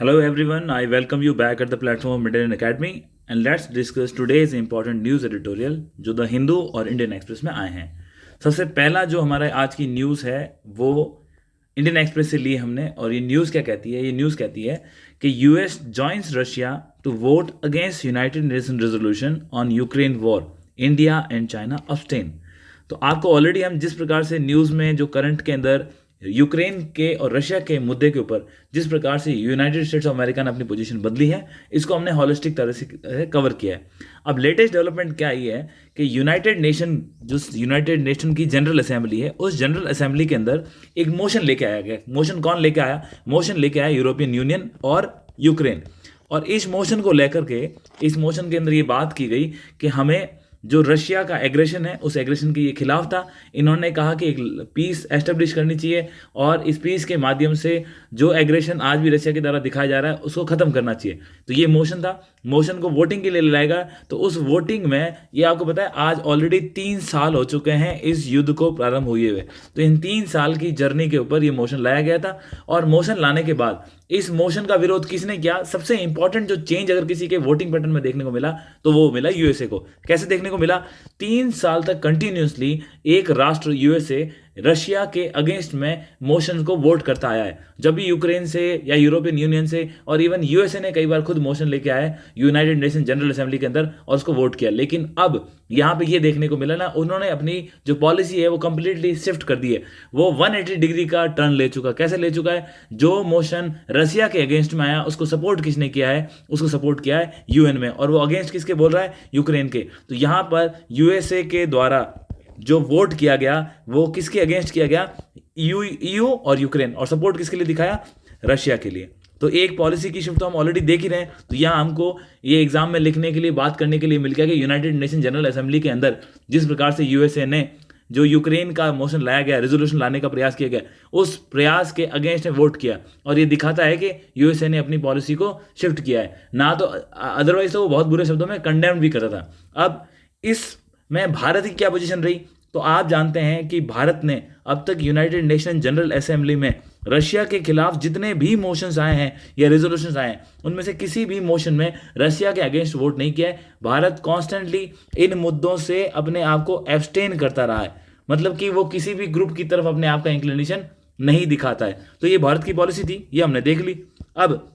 Hello everyone, I welcome you back at the platform of Middle Academy and let's discuss today's important news editorial जो the Hindu और Indian express में आए हैं। सबसे पहला जो हमारा आज की न्यूज़ है वो इंडियन एक्सप्रेस से ली हमने और ये न्यूज़ क्या कहती है? ये न्यूज़ कहती है कि US joins Russia to vote against United Nation resolution on Ukraine war, India and China abstain. तो आपको ऑलरेडी हम जिस प्रकार से न्यूज़ में जो करंट के अंदर यूक्रेन के और रशिया के मुद्दे के ऊपर जिस प्रकार से यूनाइटेड स्टेट्स ऑफ अमेरिका ने अपनी पोजीशन बदली है, इसको हमने हॉलिस्टिक तरह से कवर किया है। अब लेटेस्ट डेवलपमेंट क्या आई है कि यूनाइटेड नेशन की जनरल असेंबली है, उस जनरल असेंबली के अंदर एक मोशन लेके आया गया। मोशन कौन लेके आया? मोशन लेके आया यूरोपियन यूनियन और यूक्रेन। और इस मोशन को लेकर के इस मोशन के अंदर ये बात की गई कि हमें जो रशिया का एग्रेशन है उस एग्रेशन के ये खिलाफ था। इन्होंने कहा कि एक पीस एस्टेब्लिश करनी चाहिए और इस पीस के माध्यम से जो एग्रेशन आज भी रशिया के द्वारा दिखाया जा रहा है उसको ख़त्म करना चाहिए। तो ये मोशन था, मोशन को वोटिंग के लिए लाएगा। तो उस वोटिंग में ये आपको पता है आज ऑलरेडी 3 साल हो चुके हैं इस युद्ध को प्रारंभ हुए हुए। तो इन 3 साल की जर्नी के ऊपर ये मोशन लाया गया था और मोशन लाने के बाद इस मोशन का विरोध किसने किया? सबसे इंपॉर्टेंट जो चेंज अगर किसी के वोटिंग पैटर्न में देखने को मिला तो वो मिला यूएसए को। कैसे देखने को मिला? 3 साल तक कंटिन्यूसली एक राष्ट्र यूएसए रशिया के अगेंस्ट में मोशन को वोट करता आया है। जब भी यूक्रेन से या यूरोपियन यूनियन से और इवन यूएसए ने कई बार खुद मोशन लेके आया है यूनाइटेड नेशन जनरल असेंबली के अंदर और उसको वोट किया। लेकिन अब यहाँ पे ये देखने को मिला ना, उन्होंने अपनी जो पॉलिसी है वो कंप्लीटली शिफ्ट कर दी है। वो 180 डिग्री का टर्न ले चुका। कैसे ले चुका है? जो मोशन रशिया के अगेंस्ट में आया उसको सपोर्ट किसने किया है? उसको सपोर्ट किया है यूएन में। और वो अगेंस्ट किसके बोल रहा है? यूक्रेन के। तो यहाँ पर यूएसए के द्वारा जो वोट किया गया वो किसके अगेंस्ट किया गया? ईयू और यूक्रेन। और सपोर्ट किसके लिए दिखाया? रशिया के लिए। तो एक पॉलिसी की शिफ्ट तो हम ऑलरेडी देख ही रहे हैं। तो यहाँ हमको ये एग्जाम में लिखने के लिए, बात करने के लिए मिल गया कि यूनाइटेड नेशन जनरल असेंबली के अंदर जिस प्रकार से यूएसए ने जो यूक्रेन का मोशन लाया गया, रेजोल्यूशन लाने का प्रयास किया गया, उस प्रयास के अगेंस्ट में वोट किया। और ये दिखाता है कि यूएसए ने अपनी पॉलिसी को शिफ्ट किया है ना। तो अदरवाइज तो वो बहुत बुरे शब्दों में कंडेम भी करता था। अब इस में भारत की क्या पोजीशन रही? तो आप जानते हैं कि भारत ने अब तक यूनाइटेड नेशन जनरल असेंबली में रशिया के खिलाफ जितने भी मोशंस आए हैं या रेजोल्यूशंस आए हैं उनमें से किसी भी मोशन में रशिया के अगेंस्ट वोट नहीं किया है। भारत कॉन्स्टेंटली इन मुद्दों से अपने आप को एब्सटेन करता रहा है, मतलब कि वो किसी भी ग्रुप की तरफ अपने आप का इंक्लिनेशन नहीं दिखाता है। तो ये भारत की पॉलिसी थी, ये हमने देख ली। अब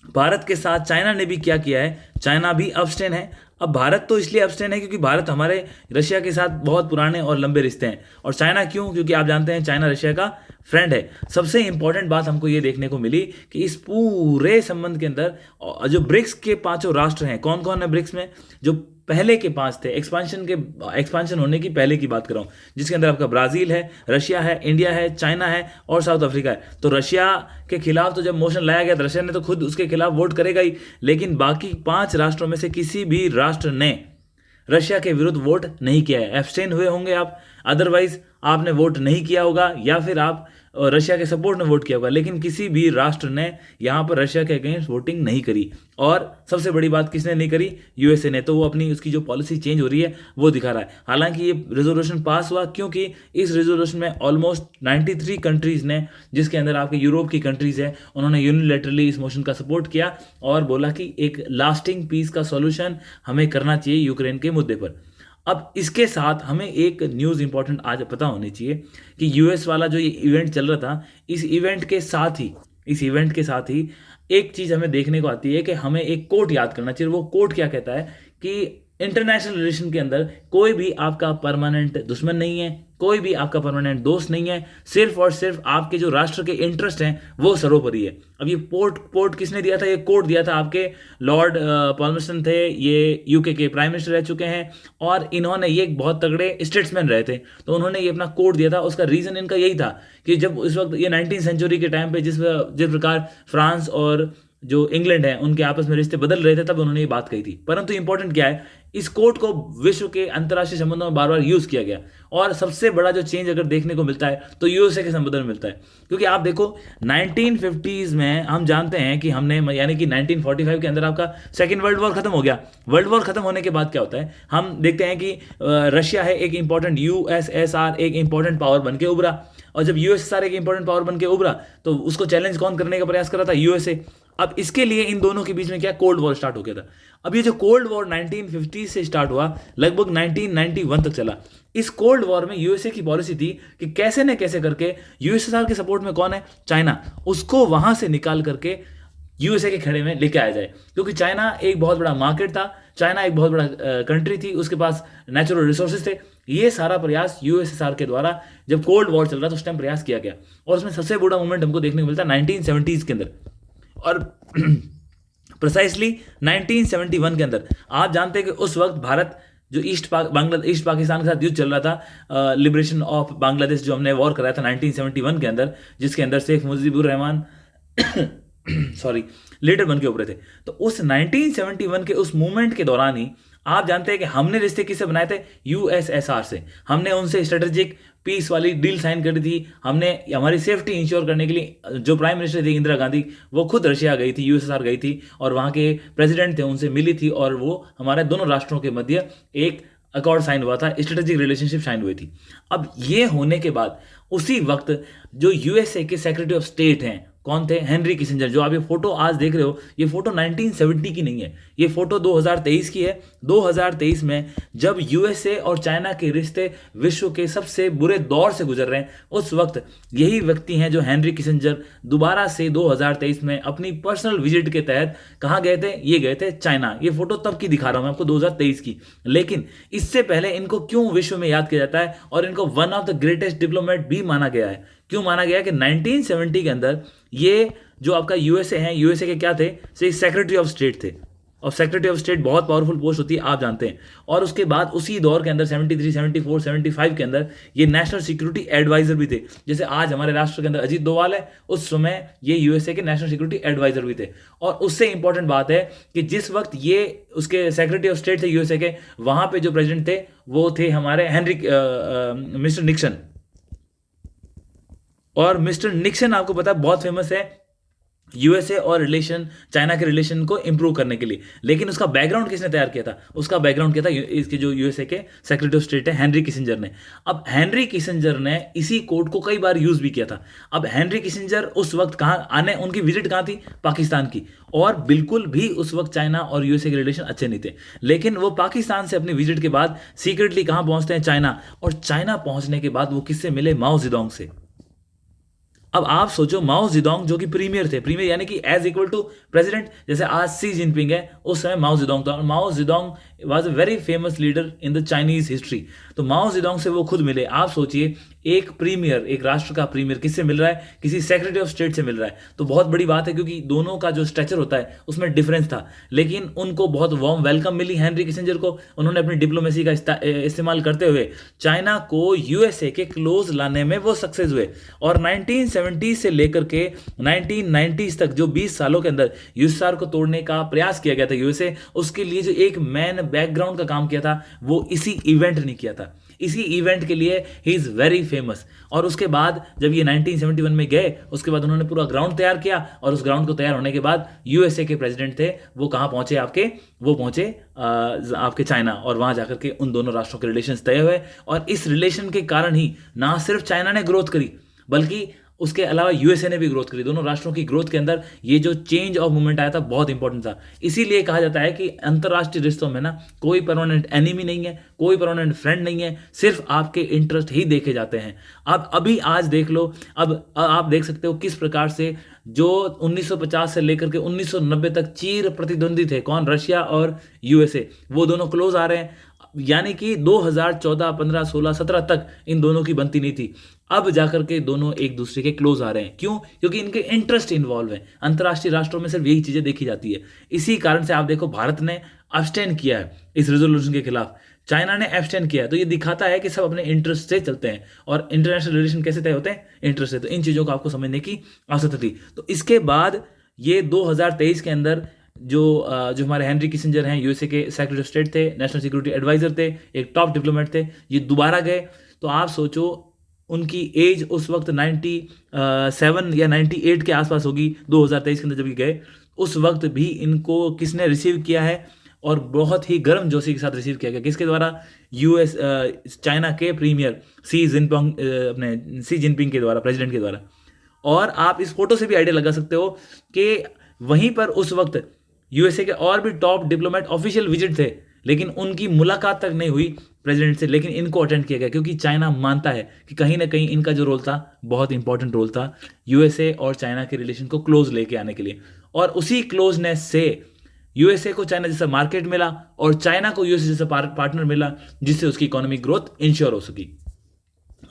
भारत के साथ चाइना ने भी क्या किया है? चाइना भी अब्सटेन है। अब भारत तो इसलिए अब्सटेन है क्योंकि भारत हमारे रशिया के साथ बहुत पुराने और लंबे रिश्ते हैं। और चाइना क्यों? क्योंकि आप जानते हैं चाइना रशिया का फ्रेंड है। सबसे इंपॉर्टेंट बात हमको ये देखने को मिली कि इस पूरे संबंध के अंदर जो ब्रिक्स के 5 राष्ट्र हैं, कौन कौन है ब्रिक्स में? जो पहले के 5 थे, एक्सपांशन होने की पहले की बात कर रहा हूँ, जिसके अंदर आपका ब्राजील है, रशिया है, इंडिया है, चाइना है और साउथ अफ्रीका है। तो रशिया के खिलाफ तो जब मोशन लाया गया तो रशिया ने तो खुद उसके खिलाफ वोट करेगा ही, लेकिन बाकी 5 राष्ट्रों में से किसी भी राष्ट्र ने रशिया के विरुद्ध वोट नहीं किया है। एब्सटेन हुए होंगे आप, अदरवाइज आपने वोट नहीं किया होगा या फिर आप रशिया के सपोर्ट में वोट किया होगा, लेकिन किसी भी राष्ट्र ने यहाँ पर रशिया के अगेंस्ट वोटिंग नहीं करी। और सबसे बड़ी बात किसने नहीं करी? यूएसए ने। तो वो अपनी उसकी जो पॉलिसी चेंज हो रही है वो दिखा रहा है। हालांकि ये रेजोल्यूशन पास हुआ क्योंकि इस रेजोल्यूशन में ऑलमोस्ट 93 कंट्रीज़ ने, जिसके अंदर आपके यूरोप की कंट्रीज़ है, उन्होंने यूनिलैटरली इस मोशन का सपोर्ट किया और बोला कि एक लास्टिंग पीस का सॉल्यूशन हमें करना चाहिए यूक्रेन के मुद्दे पर। अब इसके साथ हमें एक न्यूज़ इंपॉर्टेंट आज पता होनी चाहिए कि यूएस वाला जो ये इवेंट चल रहा था, इस इवेंट के साथ ही एक चीज़ हमें देखने को आती है कि हमें एक कोट याद करना चाहिए। वो कोट क्या कहता है कि इंटरनेशनल रिलेशन के अंदर कोई भी आपका परमानेंट दुश्मन नहीं है, कोई भी आपका परमानेंट दोस्त नहीं है, सिर्फ और सिर्फ आपके जो राष्ट्र के इंटरेस्ट हैं वो सर्वोपरि है। अब ये पोर्ट किसने दिया था? ये कोट दिया था आपके लॉर्ड पॉल्मरस्टन थे, ये यूके के प्राइम मिनिस्टर रह चुके हैं और इन्होंने ये एक बहुत तगड़े स्टेट्समैन रहे थे। तो उन्होंने ये अपना कोट दिया था। उसका रीज़न इनका यही था कि जब उस वक्त ये 19वीं सेंचुरी के टाइम पे जिस प्रकार फ्रांस और जो इंग्लैंड है उनके आपस में रिश्ते बदल रहे थे, तब उन्होंने ये बात कही थी। परंतु इंपॉर्टेंट क्या है, इस कोड को विश्व के अंतर्राष्ट्रीय संबंधों में बार बार यूज किया गया और सबसे बड़ा जो चेंज अगर देखने को मिलता है तो यूएसए के संबंध में मिलता है। क्योंकि आप देखो 1950s में हम जानते हैं कि हमने, यानी कि 1945 के अंदर आपका सेकेंड वर्ल्ड वॉर खत्म हो गया। वर्ल्ड वॉर खत्म होने के बाद क्या होता है, हम देखते हैं कि रशिया है एक इंपॉर्टेंट, यूएसएसआर एक इंपॉर्टेंट पावर बन के उभरा। और जब यूएसएसआर एक इंपॉर्टेंट पावर बन के उभरा तो उसको चैलेंज कौन करने का प्रयास कर रहा था? यूएसए। अब इसके लिए इन दोनों के बीच में क्या कोल्ड वॉर स्टार्ट हो गया था। अब ये जो कोल्ड वॉर 1950 से स्टार्ट हुआ लगभग 1991 तक चला। इस कोल्ड वॉर में यूएसए की पॉलिसी थी कि कैसे न कैसे करके यूएसएसआर के सपोर्ट में कौन है, चाइना, उसको वहां से निकाल करके यूएसए के खड़े में लेके आया जाए, क्योंकि चाइना एक बहुत बड़ा मार्केट था, चाइना एक बहुत बड़ा कंट्री थी, उसके पास नेचुरल रिसोर्सेज थे। ये सारा प्रयास यूएसएसआर के द्वारा जब कोल्ड वॉर चल रहा था उस टाइम प्रयास किया गया, और उसमें सबसे बड़ा मूवमेंट हमको देखने को मिलता है 1970s के अंदर, और प्रिसाइसली 1971 के अंदर। आप जानते हैं कि उस वक्त भारत जो ईस्ट पाकिस्तान के साथ युद्ध चल रहा था, लिबरेशन ऑफ बांग्लादेश, जो हमने वॉर कराया था 1971 के अंदर, जिसके अंदर शेख मुजीबुर रहमान सॉरी लीडर बन के उभरे थे। तो उस 1971 के उस मूवमेंट के दौरान ही आप जानते हैं कि हमने रिश्ते किससे बनाए थे, यूएसएसआर से। हमने उनसे स्ट्रेटेजिक पीस वाली डील साइन करी थी। हमने हमारी सेफ्टी इंश्योर करने के लिए जो प्राइम मिनिस्टर थी इंदिरा गांधी, वो खुद रशिया गई थी, यूएसएसआर गई थी, और वहाँ के प्रेसिडेंट थे उनसे मिली थी, और वो हमारे दोनों राष्ट्रों के मध्य एक अकॉर्ड साइन हुआ था, स्ट्रेटेजिक रिलेशनशिप साइन हुई थी। अब ये होने के बाद उसी वक्त जो यूएसए के सेक्रेटरी ऑफ स्टेट हैं, कौन थे, हेनरी किसिंजर। जो आप ये फोटो आज देख रहे हो, ये फोटो 1970 की नहीं है, ये फोटो 2023 की है। 2023 में जब यूएसए और चाइना के रिश्ते विश्व के सबसे बुरे दौर से गुजर रहे हैं, उस वक्त यही व्यक्ति हैं जो हेनरी किसिंजर दोबारा से 2023 में अपनी पर्सनल विजिट के तहत कहाँ गए थे, ये गए थे चाइना। ये फोटो तब की दिखा रहा हूं मैं आपको, 2023 की। लेकिन इससे पहले इनको क्यों विश्व में याद किया जाता है और इनको one of the greatest diplomat भी माना गया है? क्यों माना गया कि 1970 के अंदर ये जो आपका यूएसए है, यूएसए के क्या थे, सेक्रेटरी ऑफ स्टेट थे, और सेक्रेटरी ऑफ स्टेट बहुत पावरफुल पोस्ट होती है, आप जानते हैं। और उसके बाद उसी दौर के अंदर 73, 74, 75 के अंदर ये नेशनल सिक्योरिटी एडवाइजर भी थे। जैसे आज हमारे राष्ट्र के अंदर अजीत डोवाल है, उस समय ये यूएसए के नेशनल सिक्योरिटी एडवाइजर भी थे। और उससे इंपॉर्टेंट बात है कि जिस वक्त ये उसके सेक्रेटरी ऑफ स्टेट थे यूएसए के, वहां पे जो प्रेसिडेंट थे वो थे हमारे मिस्टर निक्सन। और मिस्टर निक्सन आपको पता है बहुत फेमस है यूएसए और रिलेशन, चाइना के रिलेशन को इंप्रूव करने के लिए। लेकिन उसका बैकग्राउंड किसने तैयार किया था? उसका बैकग्राउंड किया था इसके जो यूएसए के सेक्रेटरी ऑफ स्टेट है, हेनरी किसिंजर ने। अब हेनरी किसिंजर ने इसी कोड को कई बार यूज भी किया था। अब हेनरी किसिंजर उस वक्त कहाँ आने, उनकी विजिट कहाँ थी, पाकिस्तान की, और बिल्कुल भी उस वक्त चाइना और यूएसए के रिलेशन अच्छे नहीं थे। लेकिन वो पाकिस्तान से अपनी विजिट के बाद सीक्रेटली कहाँ पहुंचते हैं, चाइना। और चाइना पहुंचने के बाद वो किससे मिले, माओ जेडोंग से। अब आप सोचो, माओ जेडोंग जो कि प्रीमियर थे, प्रीमियर यानी कि एज इक्वल टू प्रेसिडेंट, जैसे आज सी जिनपिंग है, उस समय माओ जेडोंग था। और माओ Zedong was a very famous leader in the Chinese history. तो माओ जेडोंग से वो खुद मिले। आप सोचिए, एक प्रीमियर, एक राष्ट्र का प्रीमियर किससे मिल रहा है, किसी सेक्रेटरी ऑफ स्टेट से मिल रहा है। तो बहुत बड़ी बात है, क्योंकि दोनों का जो स्ट्रक्चर होता है उसमें डिफरेंस था। लेकिन उनको बहुत वार्म वेलकम मिली हेनरी किसिंजर को। उन्होंने अपनी डिप्लोमेसी का इस्तेमाल करते हुए चाइना को यूएसए के क्लोज लाने में वो सक्सेस हुए। और 1970 से लेकर के 1990s तक जो 20 सालों के अंदर यूएसएसआर को तोड़ने का प्रयास किया गया था यूएसए, उसके लिए जो एक मैन बैकग्राउंड का काम किया था वो इसी इवेंट ने किया था। इसी इवेंट के लिए ही इज वेरी फेमस। और उसके बाद जब ये 1971 में गए, उसके बाद उन्होंने पूरा ग्राउंड तैयार किया, और उस ग्राउंड को तैयार होने के बाद यूएसए के प्रेसिडेंट थे, वो कहाँ पहुंचे आपके, वो पहुंचे आपके चाइना, और वहां जाकर के उन दोनों राष्ट्रों के रिलेशंस तय हुए। और इस रिलेशन के कारण ही ना सिर्फ चाइना ने ग्रोथ करी, बल्कि उसके अलावा यूएसए ने भी ग्रोथ करी। दोनों राष्ट्रों की ग्रोथ के अंदर ये जो चेंज ऑफ मूवमेंट आया था बहुत इंपॉर्टेंट था। इसीलिए कहा जाता है कि अंतर्राष्ट्रीय रिश्तों में ना कोई परमानेंट एनिमी नहीं है, कोई परमानेंट फ्रेंड नहीं है, सिर्फ आपके इंटरेस्ट ही देखे जाते हैं। अब अभी आज देख लो, अब आप देख सकते हो किस प्रकार से जो 1950 से लेकर के 1990 तक चीर प्रतिद्वंदी थे, कौन, रशिया और यूएसए, वो दोनों क्लोज आ रहे हैं। यानी कि 2014, 15, 16, 17 तक इन दोनों की बनती नहीं थी। अब जाकर के दोनों एक दूसरे के क्लोज आ रहे हैं। क्यों? क्योंकि इनके इंटरेस्ट इन्वॉल्व है। अंतर्राष्ट्रीय राष्ट्रों में सिर्फ यही चीजें देखी जाती है। इसी कारण से आप देखो, भारत ने अब्सटेन किया है इस रेजोल्यूशन के खिलाफ, चाइना ने एब्सटेन किया है। तो ये दिखाता है कि सब अपने इंटरेस्ट से चलते हैं। और इंटरनेशनल रिलेशन कैसे तय होते हैं, इंटरेस्ट से। तो इन चीजों को आपको समझने की आवश्यकता थी। तो इसके बाद ये 2023 के अंदर जो हमारे हेनरी किसिंजर हैं, यूएसए के सेक्रेटरी ऑफ स्टेट थे, नेशनल सिक्योरिटी एडवाइजर थे, एक टॉप डिप्लोमेट थे, ये दोबारा गए। तो आप सोचो, उनकी एज उस वक्त 97 या 98 के आसपास होगी 2023 के अंदर जब ये गए। उस वक्त भी इनको किसने रिसीव किया है, और बहुत ही गर्म जोशी के साथ रिसीव किया गया। किसके द्वारा? चाइना के प्रीमियर सी जिनपिंग के द्वारा, प्रेसिडेंट के द्वारा। और आप इस फोटो से भी आइडिया लगा सकते हो कि वहीं पर उस वक्त यूएसए के और भी टॉप डिप्लोमेट ऑफिशियल विजिट थे, लेकिन उनकी मुलाकात तक नहीं हुई प्रेसिडेंट से, लेकिन इनको अटेंड किया गया क्योंकि चाइना मानता है कि कहीं ना कहीं इनका जो रोल था बहुत इंपॉर्टेंट रोल था यूएसए और चाइना के रिलेशन को क्लोज लेके आने के लिए। और उसी क्लोजनेस से यूएसए को चाइना जैसा मार्केट मिला और चाइना को यूएसए जैसा पार्टनर मिला, जिससे उसकी इकोनॉमिक ग्रोथ इंश्योर हो सकी।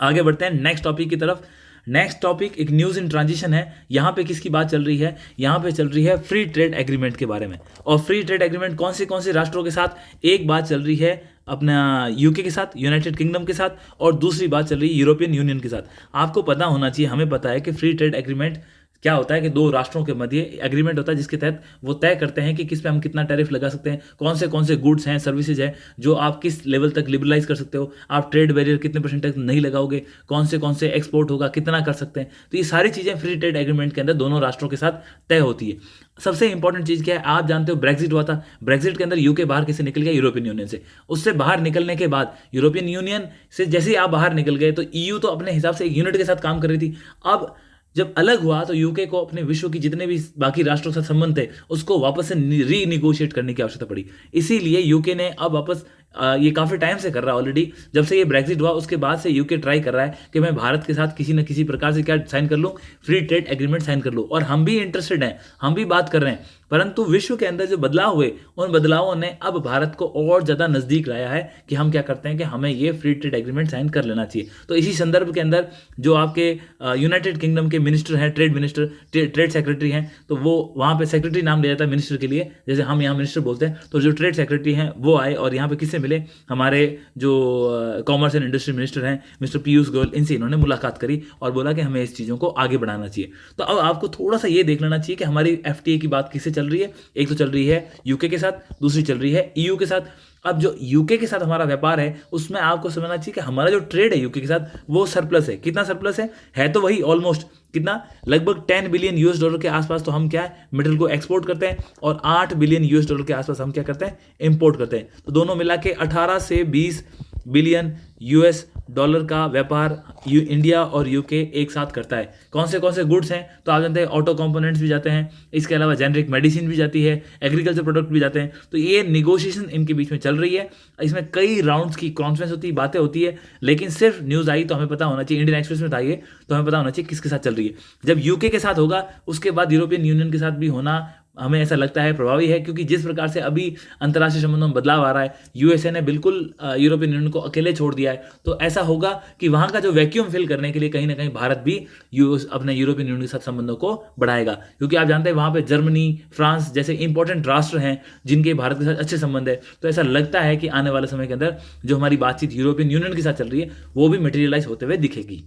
आगे बढ़ते हैं नेक्स्ट टॉपिक की तरफ। नेक्स्ट टॉपिक एक न्यूज़ इन ट्रांजिशन है। यहाँ पे किसकी बात चल रही है? यहाँ पे चल रही है फ्री ट्रेड एग्रीमेंट के बारे में। और फ्री ट्रेड एग्रीमेंट कौन से राष्ट्रों के साथ? एक बात चल रही है अपना यूके के साथ, यूनाइटेड किंगडम के साथ, और दूसरी बात चल रही है यूरोपियन यूनियन के साथ। आपको पता होना चाहिए, हमें पता है कि फ्री ट्रेड एग्रीमेंट क्या होता है कि दो राष्ट्रों के मध्य एग्रीमेंट होता है जिसके तहत वो तय करते हैं कि किस पे हम कितना टैरिफ लगा सकते हैं, कौन से गुड्स हैं, सर्विसेज हैं जो आप किस लेवल तक लिबरलाइज कर सकते हो, आप ट्रेड बैरियर कितने परसेंट तक नहीं लगाओगे, कौन से एक्सपोर्ट होगा, कितना कर सकते हैं। तो ये सारी चीज़ें फ्री ट्रेड एग्रीमेंट के अंदर दोनों राष्ट्रों के साथ तय होती है। सबसे इंपॉर्टेंट चीज़ क्या है? आप जानते हो ब्रेक्जिट हुआ था। ब्रेक्जिट के अंदर यूके बाहर कैसे निकल गया? यूरोपियन यूनियन से। उससे बाहर निकलने के बाद यूरोपियन यूनियन से जैसे ही आप बाहर निकल गए तो ईयू तो अपने हिसाब से एक यूनिट के साथ काम कर रही थी। अब जब अलग हुआ तो यूके को अपने विश्व की जितने भी बाकी राष्ट्रों से संबंध थे उसको वापस से रीनिगोशिएट करने की आवश्यकता पड़ी। इसीलिए यूके ने अब वापस ये काफ़ी टाइम से कर रहा है ऑलरेडी, जब से ये ब्रेक्जिट हुआ उसके बाद से यूके ट्राई कर रहा है कि मैं भारत के साथ किसी न किसी प्रकार से क्या साइन कर लूँ, फ्री ट्रेड एग्रीमेंट साइन कर लूँ। और हम भी इंटरेस्टेड हैं, हम भी बात कर रहे हैं, परंतु विश्व के अंदर जो बदलाव हुए उन बदलावों ने अब भारत को और ज़्यादा नज़दीक लाया है कि हम क्या करते हैं कि हमें ये फ्री ट्रेड एग्रीमेंट साइन कर लेना चाहिए। तो इसी संदर्भ के अंदर जो आपके यूनाइटेड किंगडम के मिनिस्टर हैं, ट्रेड मिनिस्टर, ट्रेड सेक्रेटरी हैं, तो वो वहाँ पे सेक्रेटरी नाम दिया जाता है मिनिस्टर के लिए, जैसे हम यहाँ मिनिस्टर बोलते हैं। तो जो ट्रेड सेक्रेटरी हैं वो आए और यहाँ पे किससे मिले? हमारे जो कॉमर्स एंड इंडस्ट्री मिनिस्टर हैं मिस्टर पीयूष गोयल, इनसे इन्होंने मुलाकात करी और बोला कि हमें इस चीज़ों को आगे बढ़ाना चाहिए। तो अब आपको थोड़ा सा ये देख लेना चाहिए कि हमारी एफटीए की बात किससे चल रही है। एक तो चल रही है यूके के साथ, दूसरी चल रही है ईयू के साथ। अब जो यूके के साथ हमारा व्यापार है उसमें आपको समझना चाहिए कि हमारा जो ट्रेड है यूके के साथ वो सरप्लस है। कितना सरप्लस है तो वही ऑलमोस्ट कितना, लगभग 10 बिलियन यूएस डॉलर के आसपास तो हम क्या है मेटल को एक्सपोर्ट करते हैं और 8 बिलियन यूएस डॉलर के आसपास हम क्या करते हैं, इंपोर्ट करते हैं। तो दोनों मिला के 18 से 20 बिलियन यूएस डॉलर का व्यापार इंडिया और यूके एक साथ करता है। कौन से गुड्स हैं? तो आप जानते हैं ऑटो कंपोनेंट्स भी जाते हैं, इसके अलावा जेनरिक मेडिसिन भी जाती है, एग्रीकल्चर प्रोडक्ट भी जाते हैं। तो ये निगोशिएशन इनके बीच में चल रही है, इसमें कई राउंड्स की कॉन्फ्रेंस होती है, बातें होती है, लेकिन सिर्फ न्यूज़ आई तो हमें पता होना चाहिए, इंडियन एक्सप्रेस में आई है तो हमें पता होना चाहिए किसके साथ चल रही है। जब यूके के साथ होगा उसके बाद यूरोपियन यूनियन के साथ भी होना हमें ऐसा लगता है प्रभावी है, क्योंकि जिस प्रकार से अभी अंतर्राष्ट्रीय संबंधों में बदलाव आ रहा है, यूएसए ने बिल्कुल यूरोपियन यूनियन को अकेले छोड़ दिया है। तो ऐसा होगा कि वहाँ का जो वैक्यूम फिल करने के लिए कहीं ना कहीं भारत भी अपने यूरोपियन यूनियन के साथ संबंधों को बढ़ाएगा, क्योंकि आप जानते हैं वहाँ पे जर्मनी, फ्रांस जैसे इंपॉर्टेंट राष्ट्र हैं जिनके भारत के साथ अच्छे संबंध है। तो ऐसा लगता है कि आने वाले समय के अंदर जो हमारी बातचीत यूरोपियन यूनियन के साथ चल रही है वो भी मटेरियलाइज होते हुए दिखेगी।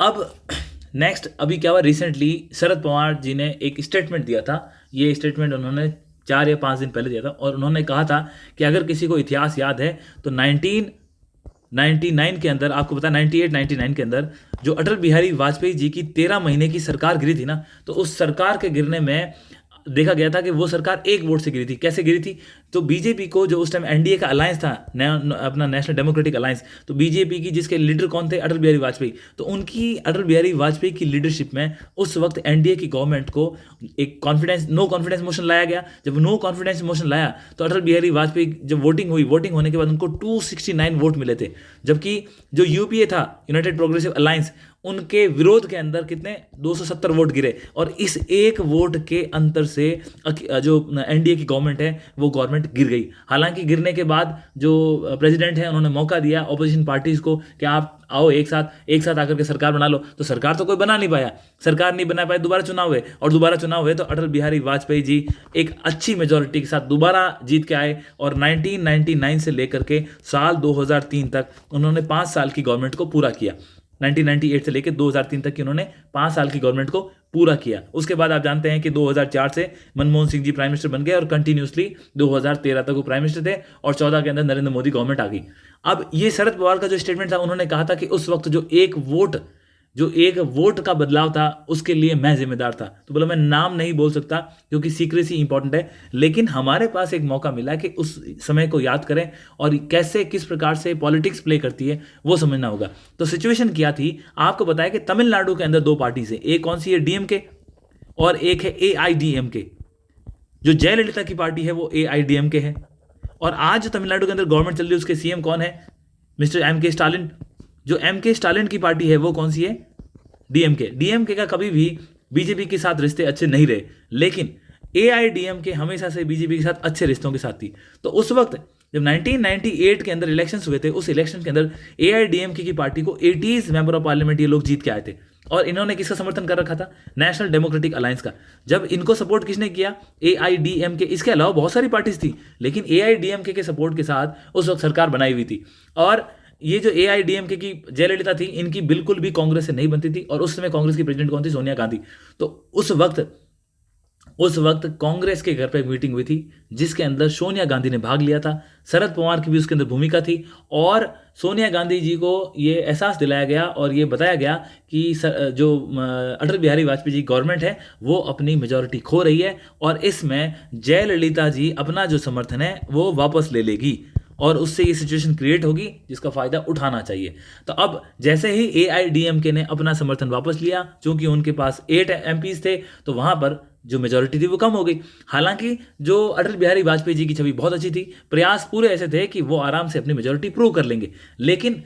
अब नेक्स्ट अभी क्या हुआ, रिसेंटली शरद पवार जी ने एक स्टेटमेंट दिया था। ये स्टेटमेंट उन्होंने 4 या 5 दिन पहले दिया था और उन्होंने कहा था कि अगर किसी को इतिहास याद है तो 1999 के अंदर, आपको पता है 98-99 के अंदर जो अटल बिहारी वाजपेयी जी की 13 महीने की सरकार गिरी थी ना, तो उस सरकार के गिरने में देखा गया था कि वो सरकार एक वोट से गिरी थी। कैसे गिरी थी? तो बीजेपी को जो उस टाइम एनडीए का अलायंस था, अपना नेशनल डेमोक्रेटिक अलायंस, तो बीजेपी की जिसके लीडर कौन थे? अटल बिहारी वाजपेयी। तो उनकी अटल बिहारी वाजपेयी की लीडरशिप में उस वक्त एनडीए की गवर्नमेंट को एक नो कॉन्फिडेंस मोशन लाया गया। जब नो कॉन्फिडेंस मोशन लाया तो अटल बिहारी वाजपेयी, जब वोटिंग हुई, वोटिंग होने के बाद उनको 269 वोट मिले थे, जबकि जो यूपीए था, यूनाइटेड प्रोग्रेसिव अलायंस, उनके विरोध के अंदर कितने 270 वोट गिरे। और इस एक वोट के अंतर से जो एनडीए की गवर्नमेंट है वो गवर्नमेंट गिर गई। हालांकि गिरने के बाद जो प्रेसिडेंट है उन्होंने मौका दिया ऑपोजिशन पार्टीज को कि आप आओ एक साथ आकर के सरकार बना लो। तो सरकार तो कोई बना नहीं पाया, सरकार नहीं बना पाया, दोबारा चुनाव हुए और दोबारा चुनाव हुए तो अटल बिहारी वाजपेयी जी एक अच्छी मेजोरिटी के साथ दोबारा जीत के आए और 1999 से लेकर के साल 2003 तक उन्होंने 5 साल की गवर्नमेंट को पूरा किया। 1998 से लेकर 2003 तक की उन्होंने 5 साल की गवर्नमेंट को पूरा किया। उसके बाद आप जानते हैं कि 2004 से मनमोहन सिंह जी प्राइम मिनिस्टर बन गए और कंटिन्यूसली 2013 तक वो प्राइम मिनिस्टर थे और 14 के अंदर नरेंद्र मोदी गवर्नमेंट आ गई। अब ये शरद पवार का जो स्टेटमेंट था, उन्होंने कहा था कि उस वक्त जो एक वोट का बदलाव था उसके लिए मैं जिम्मेदार था। तो बोला मैं नाम नहीं बोल सकता क्योंकि सीक्रेसी इंपॉर्टेंट है, लेकिन हमारे पास एक मौका मिला कि उस समय को याद करें और कैसे किस प्रकार से पॉलिटिक्स प्ले करती है वो समझना होगा। तो सिचुएशन क्या थी, आपको बताया कि तमिलनाडु के अंदर 2 पार्टीज है। एक कौन सी है? डीएमके, और एक है AIDMK। जो जयललिता की पार्टी है वो AIDMK है। और आज जो तमिलनाडु के अंदर गवर्नमेंट चल रही है उसके सीएम कौन है? Mister MK Stalin. जो MK स्टालिन की पार्टी है वो कौन सी है? DMK। DMK का कभी भी बीजेपी के साथ रिश्ते अच्छे नहीं रहे, लेकिन AIDMK हमेशा से बीजेपी के साथ अच्छे रिश्तों के साथ थी। तो उस वक्त जब 1998 के अंदर इलेक्शंस हुए थे, उस इलेक्शन के अंदर AIDMK की पार्टी को 80 मेंबर ऑफ पार्लियामेंट ये लोग जीत के आए थे। और इन्होंने किसका समर्थन कर रखा था? नेशनल डेमोक्रेटिक अलायंस का। जब इनको सपोर्ट किसने किया? AIDMK। इसके अलावा बहुत सारी पार्टीज थी, लेकिन AIDMK के सपोर्ट के साथ उस वक्त सरकार बनाई हुई थी। और ये जो AIDMK की जयललिता थी, इनकी बिल्कुल भी कांग्रेस से नहीं बनती थी। और उस समय कांग्रेस की प्रेसिडेंट कौन थी? सोनिया गांधी। तो उस वक्त कांग्रेस के घर पर एक मीटिंग हुई थी जिसके अंदर सोनिया गांधी ने भाग लिया था। शरद पवार की भी उसके अंदर भूमिका थी। और सोनिया गांधी जी को ये एहसास दिलाया गया और ये बताया गया कि जो अटल बिहारी वाजपेयी जी गवर्नमेंट है वो अपनी मेजॉरिटी खो रही है और इसमें जयललिता जी अपना जो समर्थन है वो वापस ले लेगी और उससे ये सिचुएशन क्रिएट होगी जिसका फायदा उठाना चाहिए। तो अब जैसे ही AIDMK ने अपना समर्थन वापस लिया, क्योंकि उनके पास 8 MPs थे, तो वहां पर जो मेजॉरिटी थी वो कम हो गई। हालांकि जो अटल बिहारी वाजपेयी जी की छवि बहुत अच्छी थी, प्रयास पूरे ऐसे थे कि वो आराम से अपनी मेजॉरिटी प्रूव कर लेंगे। लेकिन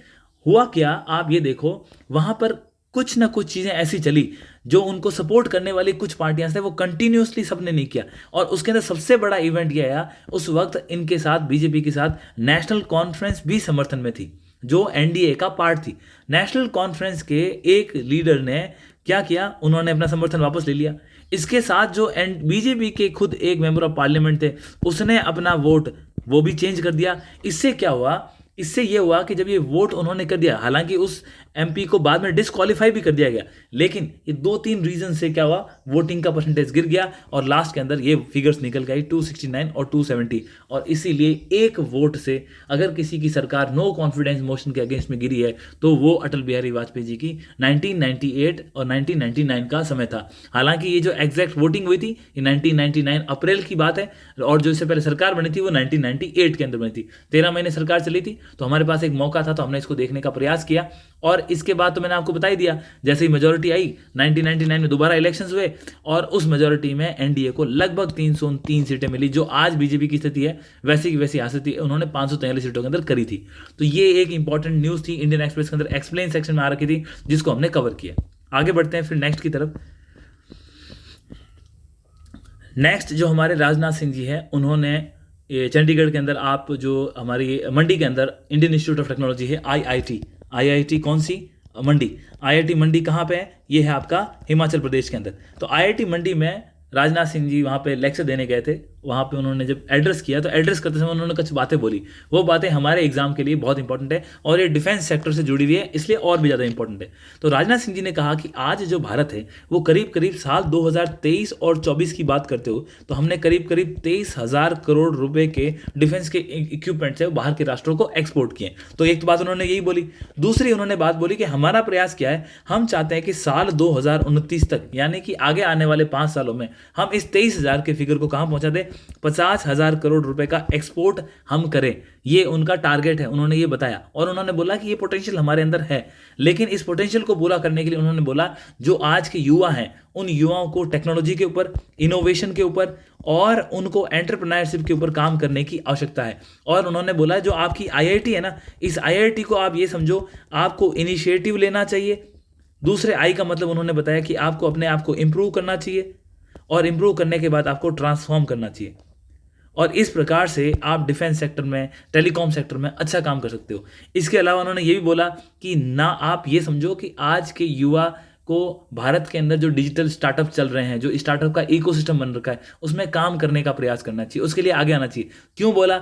हुआ क्या, आप ये देखो, वहां पर कुछ ना कुछ चीजें ऐसी चली जो उनको सपोर्ट करने वाली कुछ पार्टियां थे वो कंटिन्यूसली सबने नहीं किया। और उसके अंदर सबसे बड़ा इवेंट यह आया, उस वक्त इनके साथ बीजेपी के साथ नेशनल कॉन्फ्रेंस भी समर्थन में थी, जो NDA का पार्ट थी। नेशनल कॉन्फ्रेंस के एक लीडर ने क्या किया, उन्होंने अपना समर्थन वापस ले लिया। इसके साथ जो बीजेपी के खुद एक मेंबर ऑफ पार्लियामेंट थे, उसने अपना वोट वो भी चेंज कर दिया। इससे क्या हुआ, इससे ये हुआ कि जब ये वोट उन्होंने कर दिया, हालांकि उस MP को बाद में डिस्क्वालीफाई भी कर दिया गया, लेकिन ये 2-3 रीजन से क्या हुआ, वोटिंग का परसेंटेज गिर गया और लास्ट के अंदर ये फिगर्स निकल गई 269 और 270। और इसीलिए एक वोट से अगर किसी की सरकार नो कॉन्फिडेंस मोशन के अगेंस्ट में गिरी है तो वो अटल बिहारी वाजपेयी जी की 1998 और 1999 का समय था। हालांकि ये जो एग्जैक्ट वोटिंग हुई थी ये 1999 अप्रैल की बात है, और जो इससे पहले सरकार बनी थी वो 1998 के अंदर बनी थी। 13 महीने सरकार चली थी, तो हमारे पास एक मौका था, तो हमने इसको देखने का प्रयास किया। और इसके बाद तो मैंने आपको बता ही दिया, जैसे ही मेजॉरिटी आई 1999 में दोबारा इलेक्शंस हुए और उस मेजॉरिटी में NDA को लगभग 303 सीटें मिली। जो आज बीजेपी की स्थिति है वैसी की वैसी हासिल थी, उन्होंने 543 सीटों के अंदर करी थी। तो ये एक इंपॉर्टेंट न्यूज़ थी, इंडियन एक्सप्रेस के अंदर एक्सप्लेन सेक्शन में आ रखी थी, जिसको हमने कवर किया। आगे बढ़ते हैं फिर नेक्स्ट की तरफ। नेक्स्ट जो हमारे राजनाथ सिंह जी हैं, उन्होंने चंडीगढ़ के अंदर, आप जो हमारी मंडी के अंदर इंडियन इंस्टीट्यूट ऑफ टेक्नोलॉजी है IIT कौन सी? मंडी। IIT मंडी कहाँ पे है? ये है आपका हिमाचल प्रदेश के अंदर। तो IIT मंडी में राजनाथ सिंह जी वहाँ पे लेक्चर देने गए थे। वहाँ पे उन्होंने जब एड्रेस किया तो एड्रेस करते समय उन्होंने कुछ बातें बोली। वो बातें हमारे एग्जाम के लिए बहुत इंपॉर्टेंट है और ये डिफेंस सेक्टर से जुड़ी हुई है, इसलिए और भी ज़्यादा इंपॉर्टेंट है। तो राजनाथ सिंह जी ने कहा कि आज जो भारत है वो करीब करीब साल 2023 और 24 की बात करते हो तो हमने करीब करीब 23,000 करोड़ रुपए के डिफेंस के इक्विपमेंट्स है बाहर के राष्ट्रों को एक्सपोर्ट किए। तो एक तो बात उन्होंने यही बोली। दूसरी उन्होंने बात बोली कि हमारा प्रयास क्या है, हम चाहते हैं कि साल 2029 तक, यानी कि आगे आने वाले 5 सालों में हम इस 23,000 के फिगर को कहाँ पहुंचा दें, 50,000 करोड़ रुपए का एक्सपोर्ट हम करें। ये उनका टारगेट है, उन्होंने ये बताया। और उन्होंने बोला कि ये पोटेंशियल हमारे अंदर है, लेकिन इस पोटेंशियल को पूरा करने के लिए उन्होंने बोला जो आज के युवा हैं उन युवाओं को टेक्नोलॉजी के ऊपर, इनोवेशन के ऊपर और उनको एंटरप्रेन्योरशिप के ऊपर काम करने की आवश्यकता है। और उन्होंने बोला जो आपकी IIT है ना, इस IIT को आप ये समझो, आपको इनिशिएटिव लेना चाहिए। दूसरे आई का मतलब उन्होंने बताया कि आपको अपने आप को इम्प्रूव करना चाहिए और इम्प्रूव करने के बाद आपको ट्रांसफॉर्म करना चाहिए। और इस प्रकार से आप डिफेंस सेक्टर में, टेलीकॉम सेक्टर में अच्छा काम कर सकते हो। इसके अलावा उन्होंने ये भी बोला कि ना आप ये समझो कि आज के युवा को भारत के अंदर जो डिजिटल स्टार्टअप चल रहे हैं, जो स्टार्टअप का इकोसिस्टम बन रखा है, उसमें काम करने का प्रयास करना चाहिए, उसके लिए आगे आना चाहिए। क्यों बोला?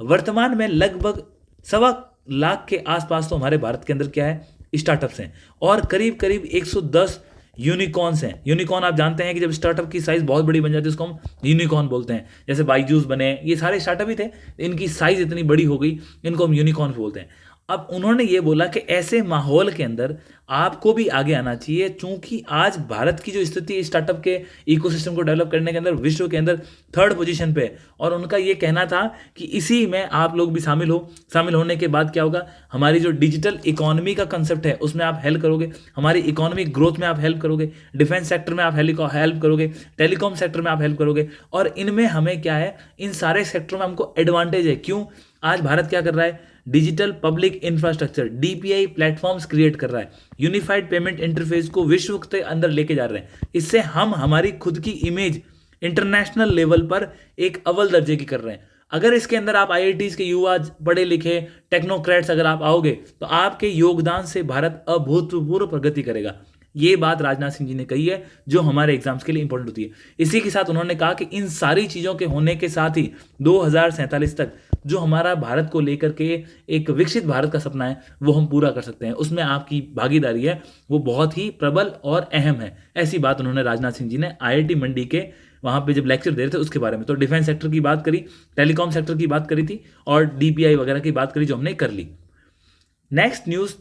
वर्तमान में लगभग 1.25 लाख के आसपास तो हमारे भारत के अंदर क्या है, स्टार्टअप्स हैं और करीब करीब 110 यूनिकॉर्न्स हैं। यूनिकॉर्न आप जानते हैं कि जब स्टार्टअप की साइज बहुत बड़ी बन जाती है उसको हम यूनिकॉर्न बोलते हैं। जैसे बाईजूस बने, ये सारे स्टार्टअप ही थे, इनकी साइज इतनी बड़ी हो गई, इनको हम यूनिकॉर्न बोलते हैं। अब उन्होंने ये बोला कि ऐसे माहौल के अंदर आपको भी आगे आना चाहिए, चूंकि आज भारत की जो स्थिति स्टार्टअप के इकोसिस्टम को डेवलप करने के अंदर विश्व के अंदर 3rd पोजीशन पे है, और उनका ये कहना था कि इसी में आप लोग भी शामिल हो। शामिल होने के बाद क्या होगा, हमारी जो डिजिटल इकोनॉमी का कंसेप्ट है उसमें आप हेल्प करोगे, हमारी इकोनॉमिक ग्रोथ में आप हेल्प करोगे, डिफेंस सेक्टर में आप हेल्प करोगे, टेलीकॉम सेक्टर में आप हेल्प करोगे, और इनमें हमें क्या है, इन सारे सेक्टरों में हमको एडवांटेज है। क्यों? आज भारत क्या कर रहा है, digital public infrastructure DPI platforms create कर रहा है, यूनिफाइड पेमेंट इंटरफेस को विश्व के अंदर लेके जा रहे हैं। इससे हम हमारी खुद की इमेज इंटरनेशनल लेवल पर एक अव्वल दर्जे की कर रहे हैं। अगर इसके अंदर आप आईआईटीज के युवा, पढ़े लिखे टेक्नोक्रेट्स अगर आप आओगे तो आपके योगदान से भारत अभूतपूर्व प्रगति करेगा। ये बात राजनाथ सिंह जी ने कही है, जो हमारे एग्जाम्स के लिए इंपॉर्टेंट होती है। इसी के साथ उन्होंने कहा कि इन सारी चीज़ों के होने के साथ ही 2047 तक जो हमारा भारत को लेकर के एक विकसित भारत का सपना है वो हम पूरा कर सकते हैं, उसमें आपकी भागीदारी है वो बहुत ही प्रबल और अहम है। ऐसी बात उन्होंने राजनाथ सिंह जी ने आईआईटी मंडी के वहाँ पे जब लेक्चर दे रहे थे उसके बारे में। तो डिफेंस सेक्टर की बात करी, टेलीकॉम सेक्टर की बात करी थी, और डीपीआई वगैरह की बात करी जो हमने कर ली। नेक्स्ट न्यूज़,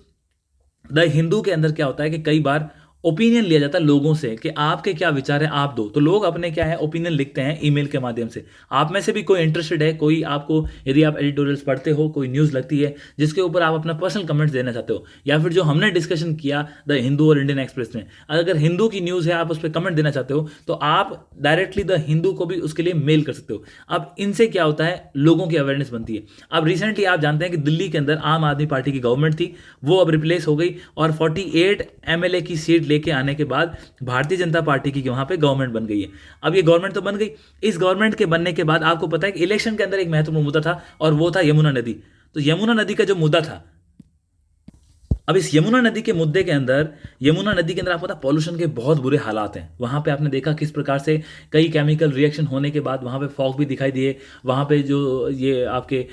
द हिंदू के अंदर क्या होता है कि कई बार ओपिनियन लिया जाता है लोगों से कि आपके क्या विचार है, आप दो। तो लोग अपने क्या है ओपिनियन लिखते हैं ईमेल के माध्यम से। आप में से भी कोई इंटरेस्टेड है, कोई आपको, यदि आप एडिटोरियल्स पढ़ते हो, कोई न्यूज़ लगती है जिसके ऊपर आप अपना पर्सनल कमेंट्स देना चाहते हो, या फिर जो हमने डिस्कशन किया द हिंदू और इंडियन एक्सप्रेस में, अगर हिंदू की न्यूज़ है आप उस पर कमेंट देना चाहते हो तो आप डायरेक्टली द हिंदू को भी उसके लिए मेल कर सकते हो। अब इनसे क्या होता है, लोगों की अवेयरनेस बनती है। अब रिसेंटली आप जानते हैं कि दिल्ली के अंदर आम आदमी पार्टी की गवर्नमेंट थी, वो अब रिप्लेस हो गई, और 48 एमएलए की सीट लेके आने के बाद भारतीय जनता पार्टी की वहां पे गवर्नमेंट बन गई है। अब ये गवर्नमेंट तो बन गई, इस गवर्नमेंट के बनने के बाद आपको पता है कि इलेक्शन के अंदर एक महत्वपूर्ण मुद्दा था, और वो था यमुना नदी। तो यमुना नदी का जो मुद्दा था, अब इस यमुना नदी के मुद्दे के अंदर, यमुना नदी के अंदर आपको पता पॉल्यूशन के बहुत बुरे हालात हैं। वहाँ पे आपने देखा किस प्रकार से कई केमिकल रिएक्शन होने के बाद वहाँ पे फॉग भी दिखाई दिए। वहाँ पे जो ये आपके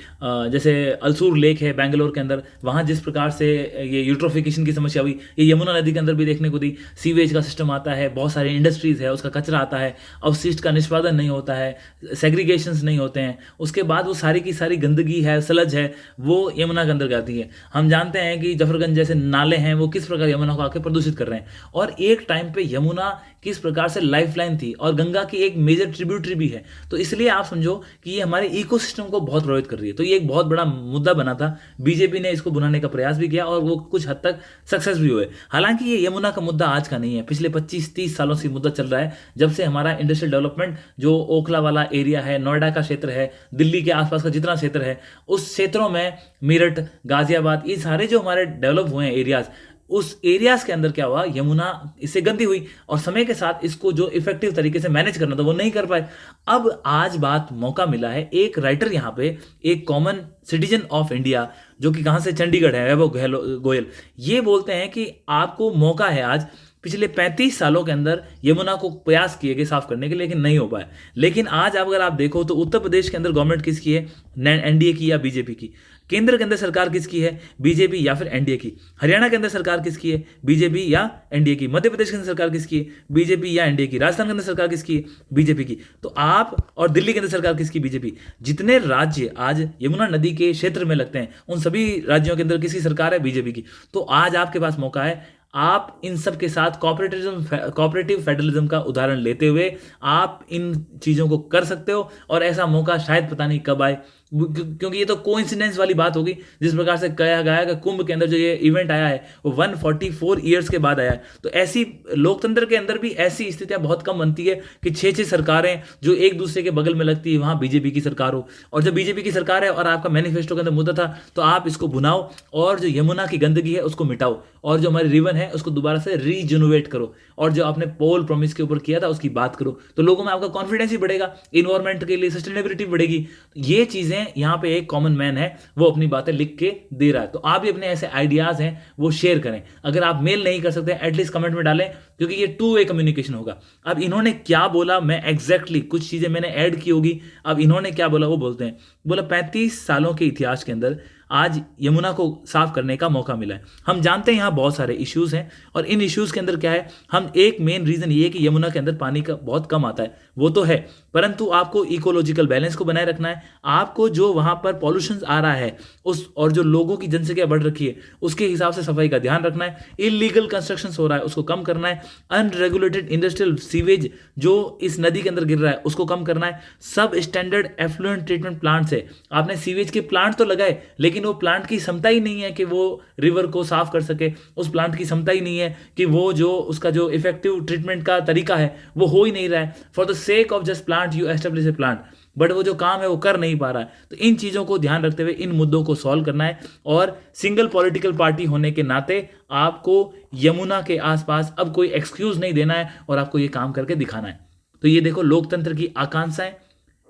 जैसे अलसूर लेक है बेंगलोर के अंदर, वहाँ जिस प्रकार से ये यूट्रोफिकेशन की समस्या हुई, ये यमुना नदी के अंदर भी देखने को दी। सीवेज का सिस्टम आता है, बहुत सारी इंडस्ट्रीज़ है, उसका कचरा आता है, अवशिष्ट का निष्पादन नहीं होता है, सेग्रीगेशंस नहीं होते हैं, उसके बाद वो सारी की सारी गंदगी है, सलज है, वो यमुना के अंदर जाती है। हम जानते हैं कि जफरगंज जैसे नाले हैं वो किस प्रकार यमुना को आके प्रदूषित कर रहे हैं, और एक टाइम पे यमुना किस प्रकार से लाइफलाइन थी और गंगा की एक मेजर ट्रिब्यूटरी भी है। तो इसलिए आप समझो कि ये हमारे इकोसिस्टम को बहुत प्रभावित कर रही है। तो ये एक बहुत बड़ा मुद्दा बना था, बीजेपी ने इसको बुलाने का प्रयास भी किया और वो कुछ हद तक सक्सेस भी हुए। हालांकि ये यमुना का मुद्दा आज का नहीं है, पिछले 25-30 सालों से मुद्दा चल रहा है, जब से हमारा इंडस्ट्रियल डेवलपमेंट जो ओखला वाला एरिया है, नोएडा का क्षेत्र है, दिल्ली के आसपास का जितना क्षेत्र है, उस क्षेत्रों में मेरठ, गाजियाबाद, ये सारे जो हमारे डेवलप हुए हैं एरियाज, उस एरियाज के अंदर क्या हुआ, यमुना इससे गंदी हुई और समय के साथ इसको जो इफेक्टिव तरीके से मैनेज करना था वो नहीं कर पाए। अब आज बात मौका मिला है, एक राइटर यहाँ पे, एक कॉमन सिटीजन ऑफ इंडिया जो कि कहाँ से, चंडीगढ़ है, वैभव गोयल, ये बोलते हैं कि आपको मौका है आज। पिछले 35 सालों के अंदर यमुना को प्रयास किए गए साफ करने के, लेकिन नहीं हो पाए। लेकिन आज अगर आप देखो तो उत्तर प्रदेश के अंदर गवर्नमेंट किसकी है, एनडीए की या बीजेपी की। केंद्र के अंदर सरकार किसकी है, बीजेपी या फिर एनडीए की। हरियाणा के अंदर सरकार किसकी है, बीजेपी या एनडीए की। मध्य प्रदेश के अंदर सरकार किसकी है, बीजेपी या एनडीए की। राजस्थान के अंदर सरकार किसकी है, बीजेपी की। तो आप, और दिल्ली के अंदर सरकार किसकी, बीजेपी। जितने राज्य आज यमुना नदी के क्षेत्र में लगते हैं उन सभी राज्यों के अंदर किसकी सरकार है, बीजेपी की। तो आज आपके पास मौका है, आप इन सब के साथ कोऑपरेटिव फेडरलिज्म का उदाहरण लेते हुए आप इन चीज़ों को कर सकते हो, और ऐसा मौका शायद पता नहीं कब आए, क्योंकि ये तो कोइंसिडेंस वाली बात होगी। जिस प्रकार से कहा गया कि कुंभ के अंदर जो ये इवेंट आया है वो 144 ईयर्स के बाद आया है। तो ऐसी लोकतंत्र के अंदर भी ऐसी स्थितियां बहुत कम बनती है कि 6-6 सरकारें जो एक दूसरे के बगल में लगती है वहाँ बीजेपी की सरकार हो। और जब बीजेपी की सरकार है और आपका मैनिफेस्टो के अंदर मुद्दा था, तो आप इसको भुनाओ और जो यमुना की गंदगी है उसको मिटाओ, और जो हमारी रिवन है उसको दोबारा से रीजनरेट करो, और जो आपने पोल प्रॉमिस के ऊपर किया था उसकी बात करो। तो लोगों में आपका कॉन्फिडेंस ही बढ़ेगा, इन्वायरमेंट के लिए सस्टेनेबिलिटी बढ़ेगी। ये चीज़ें यहाँ पे एक कॉमन मैन है वो अपनी बातें लिख के दे रहा है। तो आप भी अपने ऐसे आइडियाज़ हैं वो शेयर करें। अगर आप मेल नहीं कर सकते एटलीस्ट कमेंट में डालें, क्योंकि ये 2 वे कम्युनिकेशन होगा। अब इन्होंने क्या बोला, मैं एग्जैक्टली कुछ चीज़ें मैंने ऐड की होगी। अब इन्होंने क्या बोला वो बोलते हैं, बोला 35 सालों के इतिहास के अंदर आज यमुना को साफ करने का मौका मिला है। हम जानते हैं यहाँ बहुत सारे इश्यूज़ हैं और इन इश्यूज़ के अंदर क्या है, हम एक मेन रीज़न ये है कि यमुना के अंदर पानी का बहुत कम आता है, वो तो है, परंतु आपको इकोलॉजिकल बैलेंस को बनाए रखना है। आपको जो वहाँ पर पॉल्यूशन आ रहा है उस और जो लोगों की जनसंख्या बढ़ रखी है उसके हिसाब से सफाई का ध्यान रखना है। इलीगल कंस्ट्रक्शन हो रहा है उसको कम करना है। अनरेगुलेटेड इंडस्ट्रियल सीवेज जो इस नदी के अंदर गिर रहा है उसको कम करना है। सब स्टैंडर्ड एफ्लुएंट ट्रीटमेंट प्लांट से आपने सीवेज के प्लांट तो लगाए, लेकिन वो प्लांट की क्षमता ही नहीं है कि वो रिवर को साफ कर सके। उस प्लांट की क्षमता ही नहीं है कि वो जो उसका जो इफेक्टिव ट्रीटमेंट का तरीका है वो हो ही नहीं रहा है। For the sake of just plant you establish A plant, but वो जो काम है वो कर नहीं पा रहा है। तो इन चीज़ों को ध्यान रखते हुए इन मुद्दों को सॉल्व करना है और सिंगल पॉलिटिकल पार्टी होने के नाते आपको यमुना के आसपास अब कोई एक्सक्यूज नहीं देना है और आपको ये काम करके दिखाना है। तो ये देखो लोकतंत्र की आकांक्षाएं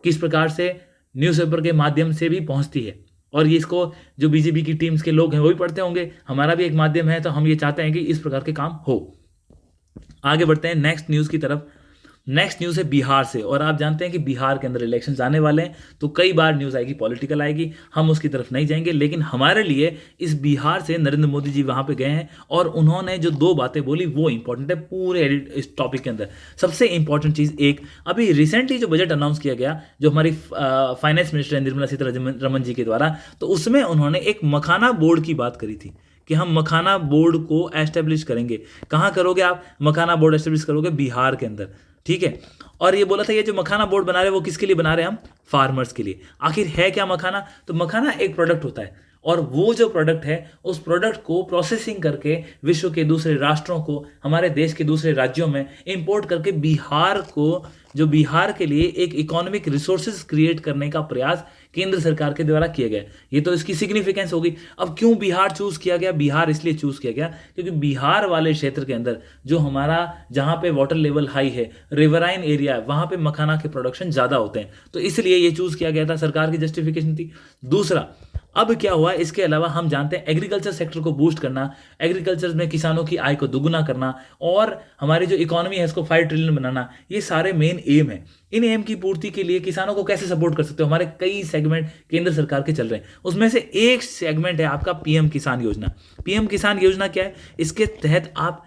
किस प्रकार से न्यूज़पेपर के माध्यम से भी पहुंचती है और ये इसको जो बीजेपी की टीम्स के लोग हैं वो भी पढ़ते होंगे, हमारा भी एक माध्यम है, तो हम ये चाहते हैं कि इस प्रकार के काम हो। आगे बढ़ते हैं नेक्स्ट न्यूज़ की तरफ। नेक्स्ट न्यूज़ है बिहार से, और आप जानते हैं कि बिहार के अंदर इलेक्शंस आने वाले हैं, तो कई बार न्यूज़ आएगी पॉलिटिकल आएगी, हम उसकी तरफ नहीं जाएंगे। लेकिन हमारे लिए इस बिहार से नरेंद्र मोदी जी वहाँ पे गए हैं और उन्होंने जो 2 बातें बोली वो इंपॉर्टेंट है पूरे इस टॉपिक के अंदर। सबसे इंपॉर्टेंट चीज़ एक, अभी रिसेंटली जो बजट अनाउंस किया गया जो हमारी फाइनेंस मिनिस्टर निर्मला सीतारमन जी के द्वारा, तो उसमें उन्होंने एक मखाना बोर्ड की बात करी थी कि हम मखाना बोर्ड को एस्टेब्लिश करेंगे। कहाँ करोगे आप मखाना बोर्ड एस्टेब्लिश करोगे? बिहार के अंदर, ठीक है। और ये बोला था ये जो मखाना बोर्ड बना रहे हैं वो किसके लिए बना रहे हैं? हम फार्मर्स के लिए। आखिर है क्या मखाना? तो मखाना एक प्रोडक्ट होता है और वो जो प्रोडक्ट है उस प्रोडक्ट को प्रोसेसिंग करके विश्व के दूसरे राष्ट्रों को, हमारे देश के दूसरे राज्यों में इंपोर्ट करके बिहार को, जो बिहार के लिए एक इकोनॉमिक रिसोर्सेज क्रिएट करने का प्रयास केंद्र सरकार के द्वारा किया गया। ये तो इसकी सिग्निफिकेंस होगी। अब क्यों बिहार चूज किया गया? बिहार इसलिए चूज किया गया क्योंकि बिहार वाले क्षेत्र के अंदर जो हमारा, जहाँ पे वाटर लेवल हाई है, रिवराइन एरिया है, वहाँ पे मखाना के प्रोडक्शन ज़्यादा होते हैं, तो इसलिए ये चूज किया गया था, सरकार की जस्टिफिकेशन थी। दूसरा, अब क्या हुआ, इसके अलावा हम जानते हैं एग्रीकल्चर सेक्टर को बूस्ट करना, एग्रीकल्चर में किसानों की आय को दुगुना करना और हमारी जो इकोनॉमी है इसको 5 ट्रिलियन बनाना, ये सारे मेन एम है। इन एम की पूर्ति के लिए किसानों को कैसे सपोर्ट कर सकते हो? हमारे कई सेगमेंट केंद्र सरकार के चल रहे हैं, उसमें से एक सेगमेंट है आपका पीएम किसान योजना। पीएम किसान योजना क्या है? इसके तहत आप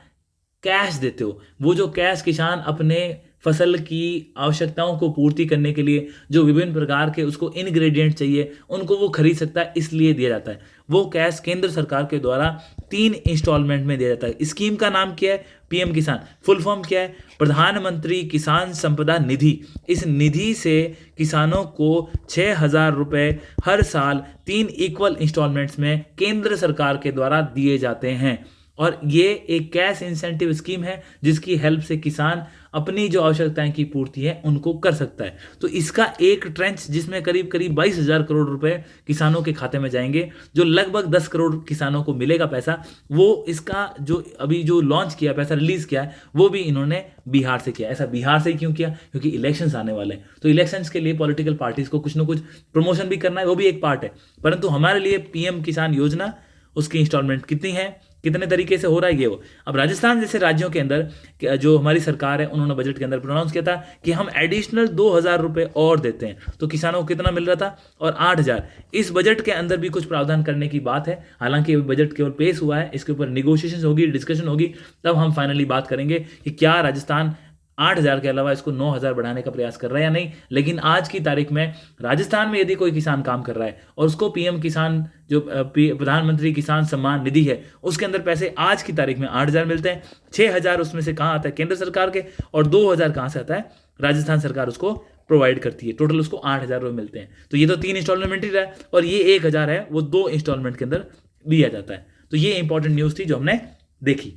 कैश देते हो। वो जो कैश किसान अपने फसल की आवश्यकताओं को पूर्ति करने के लिए जो विभिन्न प्रकार के उसको इंग्रेडिएंट चाहिए उनको वो खरीद सकता है, इसलिए दिया जाता है। वो कैश केंद्र सरकार के द्वारा 3 इंस्टॉलमेंट में दिया जाता है। स्कीम का नाम क्या है? पीएम किसान। फुल फॉर्म क्या है? प्रधानमंत्री किसान संपदा निधि। इस निधि से किसानों को 6,000 रुपये हर साल 3 इक्वल इंस्टॉलमेंट्स में केंद्र सरकार के द्वारा दिए जाते हैं और ये एक कैश इंसेंटिव स्कीम है जिसकी हेल्प से किसान अपनी जो आवश्यकताएं की पूर्ति है उनको कर सकता है। तो इसका एक ट्रेंच जिसमें करीब 22,000 करोड़ रुपए किसानों के खाते में जाएंगे, जो लगभग 10 करोड़ किसानों को मिलेगा पैसा, वो इसका जो अभी जो लॉन्च किया, पैसा रिलीज किया है, वो भी इन्होंने बिहार से किया। ऐसा बिहार से क्यों किया? क्योंकि इलेक्शंस आने वाले हैं, तो इलेक्शंस के लिए पॉलिटिकल पार्टीज को कुछ ना कुछ प्रमोशन भी करना है, वो भी एक पार्ट है। परंतु हमारे लिए पीएम किसान योजना, उसकी इंस्टॉलमेंट कितनी है, कितने तरीके से हो रहा है, ये वो। अब राजस्थान जैसे राज्यों के अंदर जो हमारी सरकार है उन्होंने बजट के अंदर प्रोनाउंस किया था कि हम एडिशनल 2,000 रुपये और देते हैं, तो किसानों को कितना मिल रहा था? और 8,000। इस बजट के अंदर भी कुछ प्रावधान करने की बात है, हालांकि बजट केवल पेश हुआ है, इसके ऊपर निगोशिएशन होगी, डिस्कशन होगी, तब हम फाइनली बात करेंगे कि क्या राजस्थान 8,000 के अलावा इसको 9,000 बढ़ाने का प्रयास कर रहा है या नहीं। लेकिन आज की तारीख में राजस्थान में यदि कोई किसान काम कर रहा है और उसको पीएम किसान, जो प्रधानमंत्री किसान सम्मान निधि है, उसके अंदर पैसे आज की तारीख में 8,000 मिलते हैं। 6,000 उसमें से कहाँ आता है? केंद्र सरकार के, और 2,000 कहाँ से आता है? राजस्थान सरकार उसको प्रोवाइड करती है। टोटल उसको 8,000 रुपये मिलते हैं। तो ये तो 3 इंस्टॉलमेंट ही रहा है, और ये 1,000 है वो 2 इंस्टॉलमेंट के अंदर दिया जाता है। तो ये इंपॉर्टेंट न्यूज़ थी जो हमने देखी।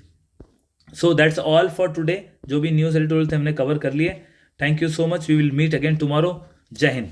So that's all for today. जो भी न्यूज़ एडिटोरियल थे हमने कवर कर लिए। Thank you so much. We will meet again tomorrow. Jai Hind.